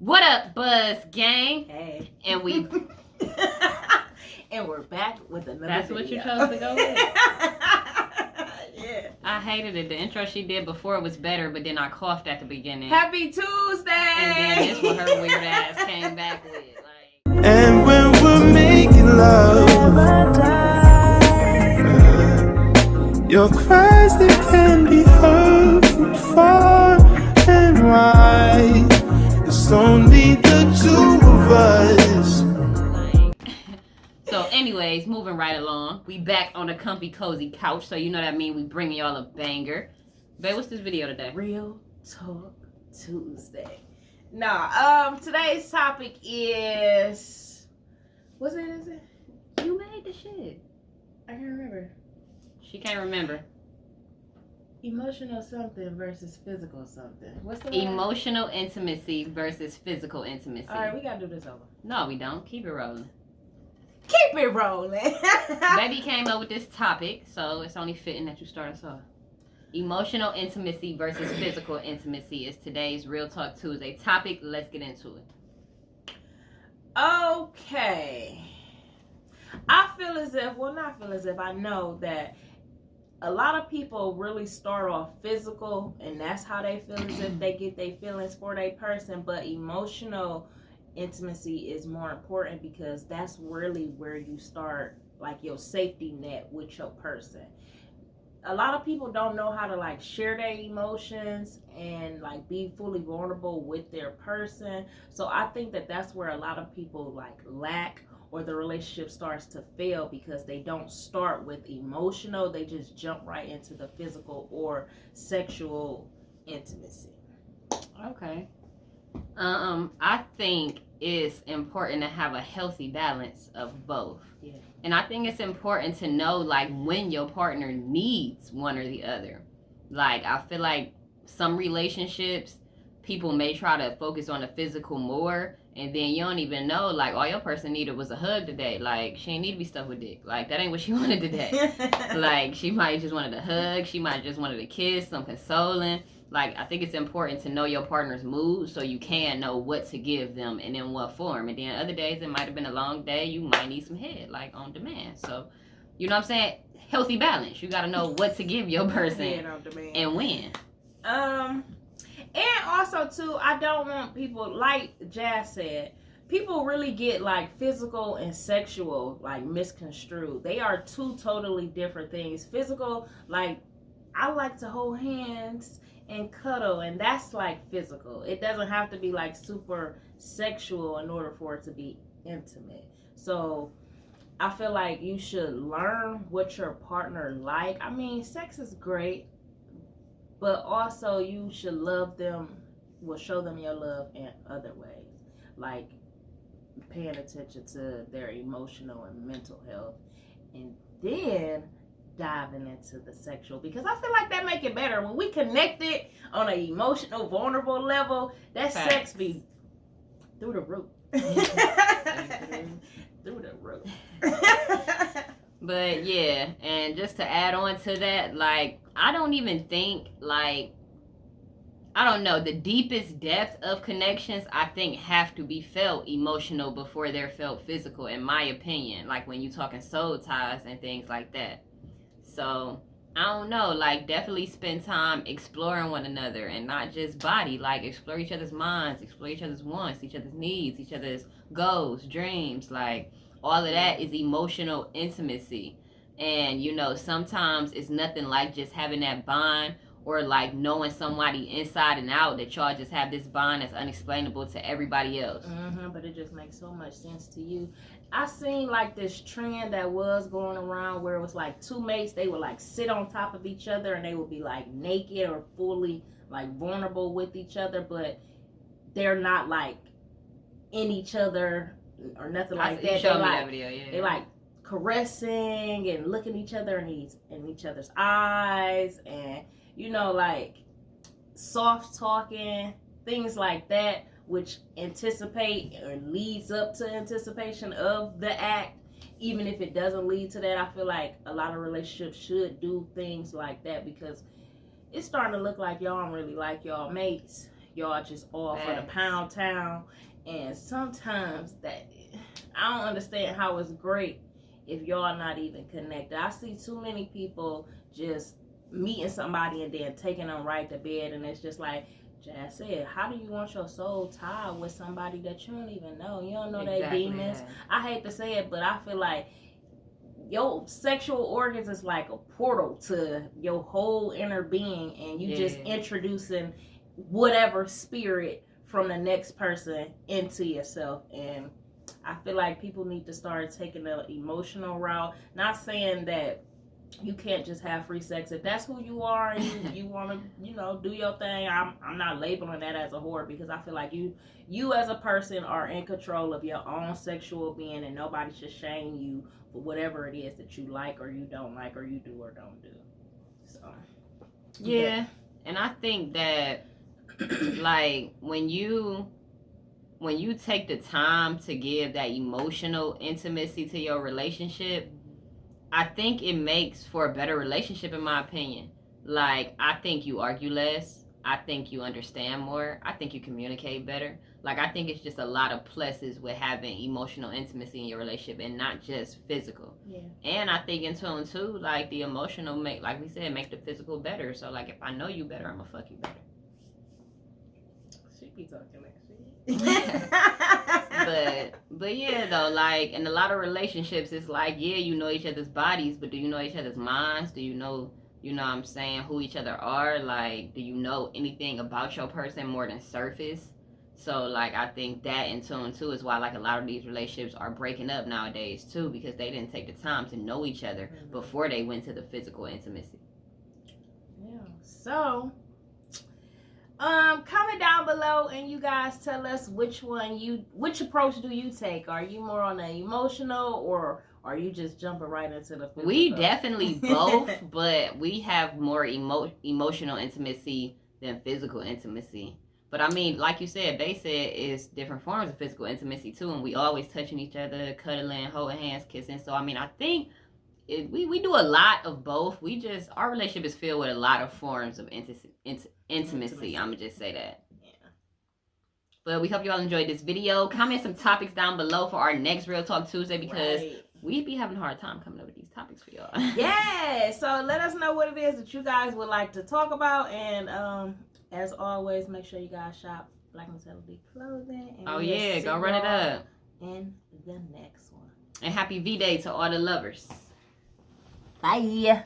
What up, Buzz Gang? Hey. And we and we're back with another That's video. What you chose to go with? Yeah. I hated it. The intro she did before was better, but then I coughed at the beginning. Happy Tuesday! And then this what her weird ass came back with. Like, and when we're making love, your cries they can be heard from far and wide. It's only the two of us. So anyways, moving right along. We back on the comfy, cozy couch. So you know that mean we bringing y'all a banger. Babe, what's this video today? Real Talk Tuesday. Today's topic is... Is it? You made the shit. I can't remember. She can't remember. Emotional something versus physical something. What's the word? Emotional intimacy versus physical intimacy. Alright, we gotta do this over. No, we don't. Keep it rolling. Keep it rolling. Baby came up with this topic, so it's only fitting that you start us off. Emotional intimacy versus physical intimacy is today's Real Talk Tuesday topic. Let's get into it. Okay. I know that a lot of people really start off physical, and that's how they feel as if they get their feelings for their person, but emotional intimacy is more important because that's really where you start, like, your safety net with your person. A lot of people don't know how to, like, share their emotions and, like, be fully vulnerable with their person. So I think that that's where a lot of people, like, lack, or the relationship starts to fail because they don't start with emotional. They just jump right into the physical or sexual intimacy. Okay. I think it's important to have a healthy balance of both. Yeah. And I think it's important to know, like, when your partner needs one or the other. Like, I feel like some relationships, people may try to focus on the physical more, and then you don't even know, like, all your person needed was a hug today. Like, she ain't need to be stuck with dick. Like, that ain't what she wanted today. Like, she might just wanted a hug. She might just wanted a kiss, some consoling. Like, I think it's important to know your partner's mood so you can know what to give them and in what form. And then other days, it might have been a long day. You might need some head, like, on demand. So, you know what I'm saying? Healthy balance. You got to know what to give your person Head on demand. and when. And also, too, I don't want people, like Jazz said, people really get, like, physical and sexual, like, misconstrued. They are two totally different things. Physical, like, I like to hold hands and cuddle, and that's, like, physical. It doesn't have to be, like, super sexual in order for it to be intimate. So I feel like you should learn what your partner like. I mean, sex is great, but also you should love them, show them your love in other ways, like paying attention to their emotional and mental health, and then diving into the sexual, because I feel like that make it better. When we connect it on an emotional, vulnerable level, that sex be through the roof. Through the roof. But yeah, and just to add on to that, like, I don't even think, like, I don't know, the deepest depth of connections, I think, have to be felt emotional before they're felt physical, in my opinion. Like, when you're talking soul ties and things like that. So, I don't know, like, definitely spend time exploring one another and not just body. Like, explore each other's minds, explore each other's wants, each other's needs, each other's goals, dreams. Like, all of that is emotional intimacy. And, you know, sometimes it's nothing like just having that bond or, like, knowing somebody inside and out, that y'all just have this bond that's unexplainable to everybody else. But it just makes so much sense to you. I seen, like, this trend that was going around where it was, like, two mates, they would, like, sit on top of each other and they would be, like, naked or fully, like, vulnerable with each other, but they're not, like, in each other or nothing like that. You showed me like, that video, yeah. They, like, caressing and looking each other in each other's eyes, and, you know, like, soft talking, things like that, which anticipate or leads up to anticipation of the act. Even if it doesn't lead to that, I feel like a lot of relationships should do things like that, because it's starting to look like y'all don't really like y'all mates. y'all just all for the pound town. And sometimes that I don't understand how it's great if y'all not even connected. I see too many people just meeting somebody and then taking them right to bed, and it's just like Jazz said, how do you want your soul tied with somebody that you don't even know? You don't know their demons. I hate to say it, but I feel like your sexual organs is like a portal to your whole inner being, and you just introducing whatever spirit from the next person into yourself. And I feel like people need to start taking the emotional route. Not saying that you can't just have free sex. If that's who you are and you want to, do your thing, I'm not labeling that as a whore, because I feel like you as a person are in control of your own sexual being, and nobody should shame you for whatever it is that you like or you don't like or you do or don't do. So yeah, and I think that like when you take the time to give that emotional intimacy to your relationship, I think it makes for a better relationship, in my opinion. Like, I think you argue less. I think you understand more. I think you communicate better. Like, I think it's just a lot of pluses with having emotional intimacy in your relationship and not just physical. Yeah. And I think in turn too, like, the emotional make the physical better. So, like, if I know you better, I'm gonna fuck you better. She be talking that shit. But yeah, though, like, in a lot of relationships, it's like, yeah, you know each other's bodies, but do you know each other's minds? Do you know what I'm saying, who each other are? Like, do you know anything about your person more than surface? So, like, I think that in tune too is why, like, a lot of these relationships are breaking up nowadays too, because they didn't take the time to know each other before they went to the physical intimacy. Yeah. So comment down below and you guys tell us which approach do you take. Are you more on the emotional, or are you just jumping right into the physical? We definitely both, but we have more emotional intimacy than physical intimacy. But I mean, like you said, they said it's different forms of physical intimacy too, and we always touching each other, cuddling, holding hands, kissing. So I mean, I think we do a lot of both. Our relationship is filled with a lot of forms of intimacy. I'm gonna just say that. Yeah. But we hope you all enjoyed this video. Comment some topics down below for our next Real Talk Tuesday, because we be having a hard time coming up with these topics for y'all. Yeah. So let us know what it is that you guys would like to talk about, and as always, make sure you guys shop Black Mentality Clothing. And go run it up in the next one. And happy V-Day to all the lovers. Bye.